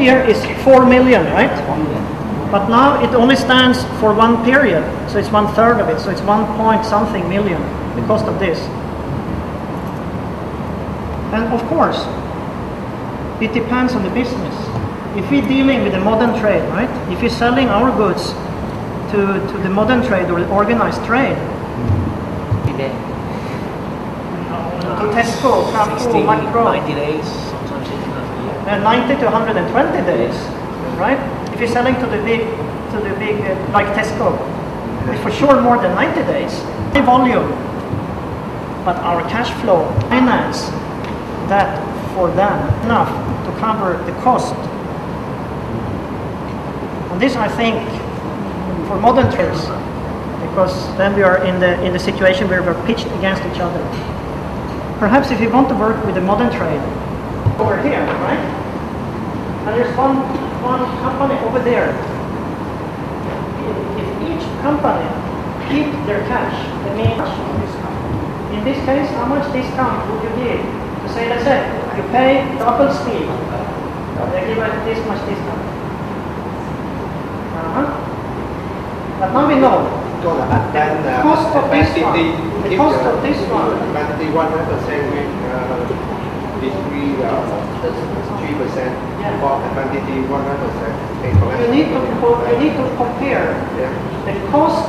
here is 4 million, right? But now it only stands for one period, so it's 1/3 of it, so it's 1 point something million, the cost of this. And of course, it depends on the business. If we're dealing with the modern trade, right? If we're selling our goods to the modern trade or the organized trade, to Tesco, Carrefour, Macro, 90 days, sometimes it's not a year. 90 to 120 days, right? If you're selling to the big like Tesco, it's for sure more than 90 days. High volume, but our cash flow finance that for them enough to cover the cost. And this, I think, for modern trades, because then we are in the situation where we're pitched against each other. Perhaps if you want to work with the modern trade over here, right? And there's one company over there. If each company keep their cash, that means in this case, how much discount would you give? To say, let's say, you pay double speed, they give us this much discount. But now we know the cost of this one. The cost of this one. 100% with this 3% for advantage 100%. You need to compare the cost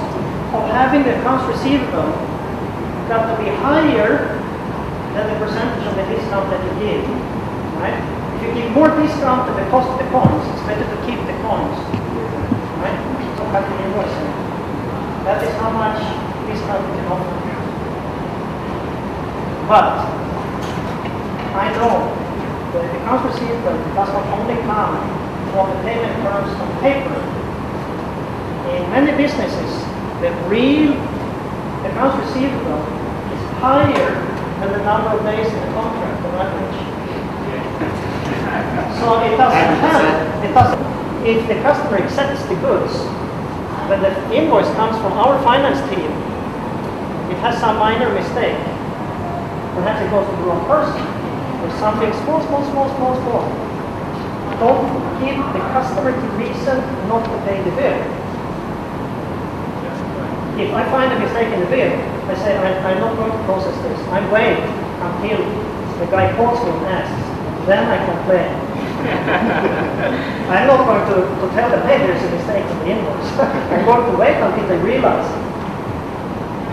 of having the accounts receivable got to be higher than the percentage of the discount that you give. Right? If you give more discount than the cost of the coins, it's better to keep the coins. Right? So cut the invoicing. That is how much discount you can offer. But I know that the accounts receivable does not only come from the payment terms on paper. In many businesses, the real accounts receivable is higher than the number of days in the contract on average. So it doesn't have, if the customer accepts the goods, when the invoice comes from our finance team, it has some minor mistake. Perhaps it goes to the wrong person, or something small. Don't give the customer the reason not to pay the bill. If I find a mistake in the bill, I say, I'm not going to process this. I wait until the guy calls me and asks. Then I complain. I'm not going to tell them, hey, there's a mistake in the invoice. I'm going to wait until they realize it.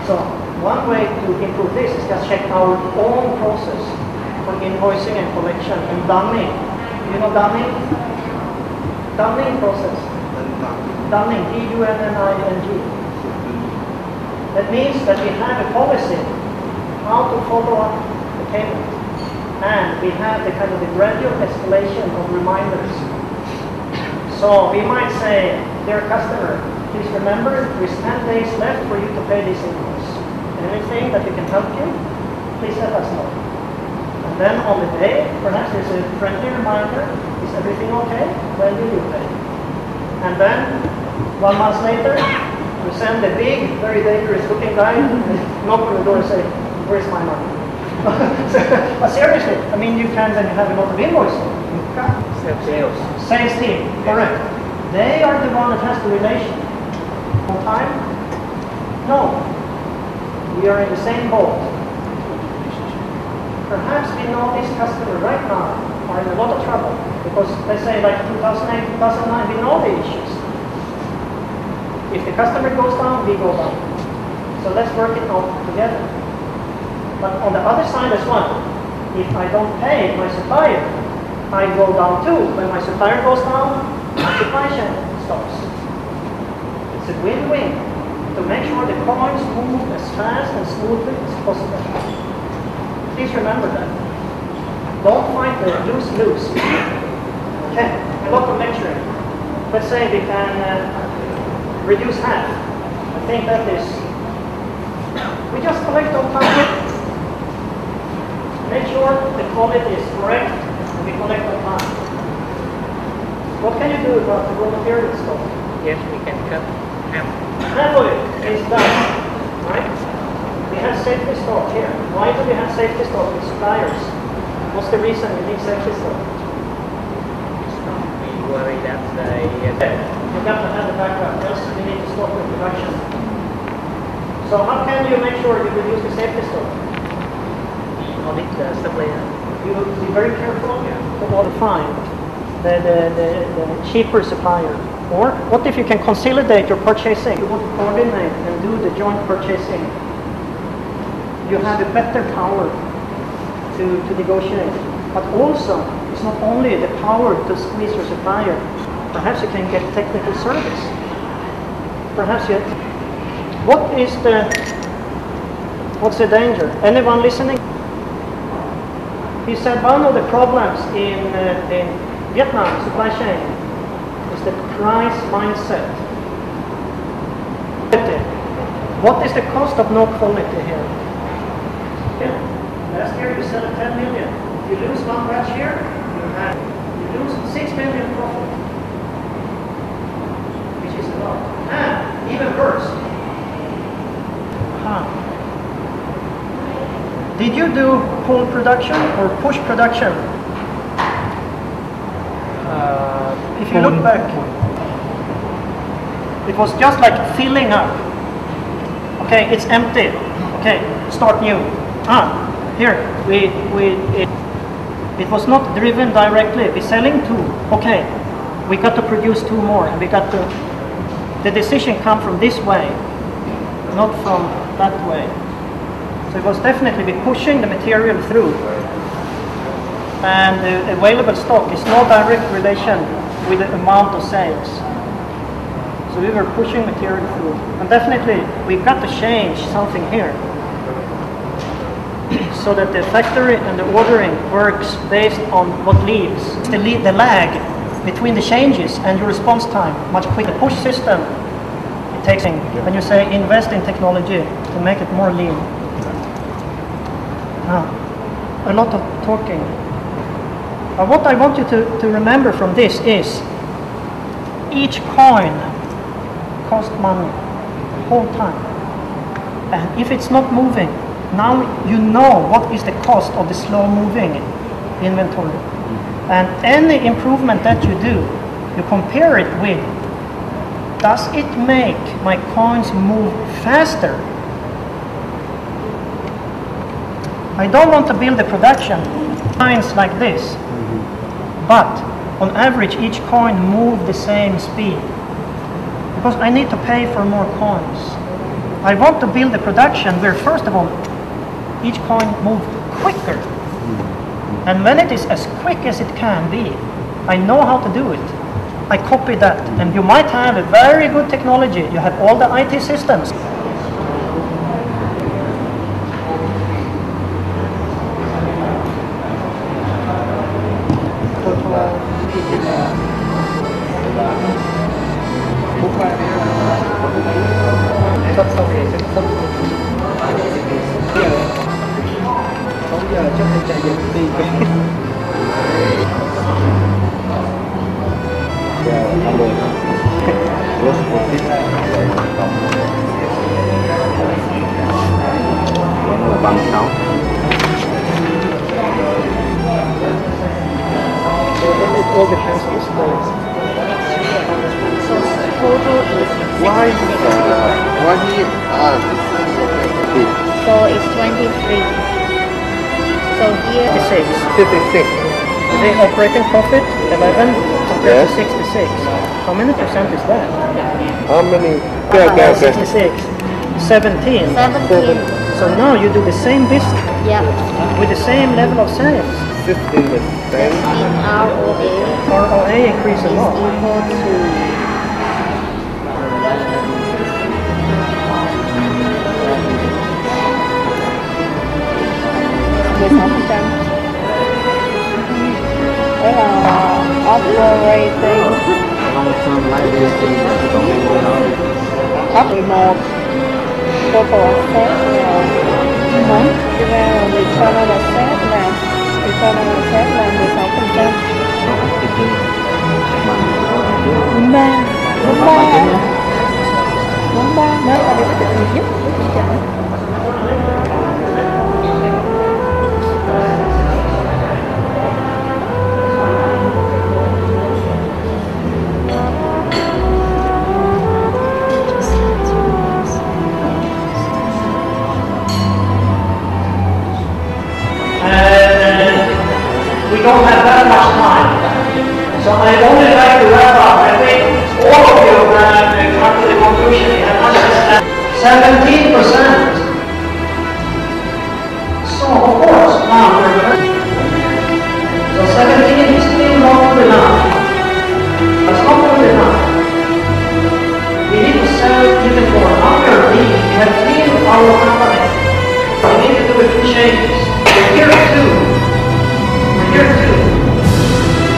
So one way to improve this is just check our own process for invoicing and collection and dunning. You know dunning? Dunning process. Dunning, D-U-N-N-I-N-G. That means that we have a policy how to follow up the payment. And we have the kind of the gradual escalation of reminders. So we might say, dear customer, please remember there is 10 days left for you to pay this invoice. Anything that we can help you, please let us know. And then on the day, perhaps there's a friendly reminder, is everything okay? When will you pay? And then 1 month later, we send a big, very dangerous looking guy and knock on the door and say, where's my money? But seriously, I mean, you can then have a lot of invoicing. Sales team, correct. They are the one that has the relation. On time? No. We are in the same boat. Perhaps we know this customer right now are in a lot of trouble because let's say like 2008, 2009, we know the issues. If the customer goes down, we go down. So let's work it out together. But on the other side as well, if I don't pay my supplier, I go down too. When my supplier goes down, my supply chain stops. It's a win-win to make sure the coins move as fast and smoothly as possible. Please remember that. Don't find the lose-lose. Okay, a lot of lecturing. Let's say we can reduce half. I think that is, we just collect on time. Make sure the quality is correct and we collect on time. What can you do about the raw material stock? Yes, we can cut half. Half of it is done, right? We have safety stock here. Why do we have safety stock with suppliers? What's the reason we need safety stock? Yes. You got to have the backup, else we need to stop the production. So how can you make sure you reduce the safety stock? Audit the supplier. You will be very careful to find the cheaper supplier. Or what if you can consolidate your purchasing? You want to coordinate and do the joint purchasing. You have a better power to negotiate. But also, it's not only the power to squeeze your supplier. Perhaps you can get technical service. Perhaps you. What's the danger? Anyone listening? He said one of the problems in Vietnam supply chain is the price mindset. What is the cost of no quality here? Yeah. Last year you sold 10 million. If you lose one batch here, you lose 6 million profit, which is a lot. And even worse. Did you do pull production or push production? If you look back, it was just like filling up. Okay, it's empty. Okay, start new. Here it was not driven directly. We're selling 2. Okay, we got to produce 2 more, and we got to. The decision come from this way, not from that way. So it was definitely pushing the material through. And the available stock is no direct relation with the amount of sales. So we were pushing material through. And definitely we've got to change something here. So that the factory and the ordering works based on what leaves. The lag between the changes and your response time much quicker. The push system, it takes, when you say invest in technology to make it more lean. A lot of talking. What I want you to remember from this is each coin costs money the whole time. And if it's not moving, now you know what is the cost of the slow moving inventory. And any improvement that you do, you compare it with, does it make my coins move faster? I don't want to build a production lines like this, but on average each coin moves the same speed because I need to pay for more coins. I want to build a production where first of all each coin moves quicker, and when it is as quick as it can be, I know how to do it. I copy that, and you might have a very good technology, you have all the IT systems. Bằng 6. It all depends on the space. Why he So it's 23. So here 56. The operating profit 11 compared to 66. How many percent is that? how many? 66. 17. 17. So now you do the same business Yeah. with the same level of sales. 15%. ROA increase a is lot. equal to 16%. Đấy là operating up 11 total asset là Thực ra là return on asset là 16%. Đúng ba đó là điều kiện nhiều nhất của chị Trần. I only like to wrap up. I think all of you have come to the conclusion you have understand 17%. So of course now so 17 is still not good enough. That's not good enough. We need to sell even more. After we have cleaned our company, we need to do a few changes. We're here too.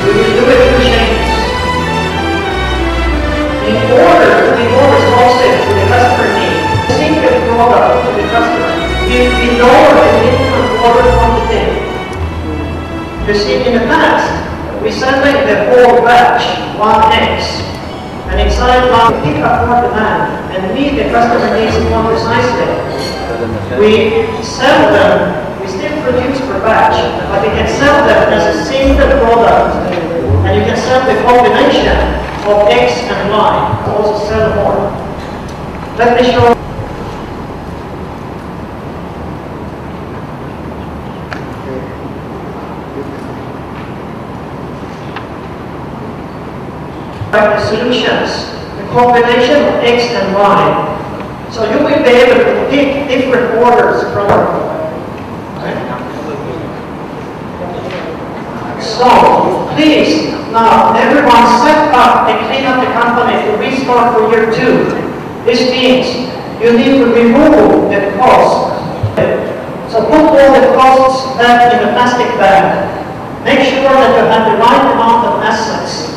We will do a few changes. In order to be more responsive to the customer need, sync the product to the customer. We lower the minimum order quantity. You see, in the past, we sending the whole batch, 1X, and inside one pick up more demand and meet the customer needs more precisely. We sell them. We still produce per batch, but we can sell them as a single product, and you can sell the combination of X and Y to also sell more. Let me show. The solutions, the combination of X and Y. So you will be able to pick different orders from. So, please, now everyone set up and clean up the company to restart for year 2. This means you need to remove the cost. So put all the costs back in the plastic bag. Make sure that you have the right amount of assets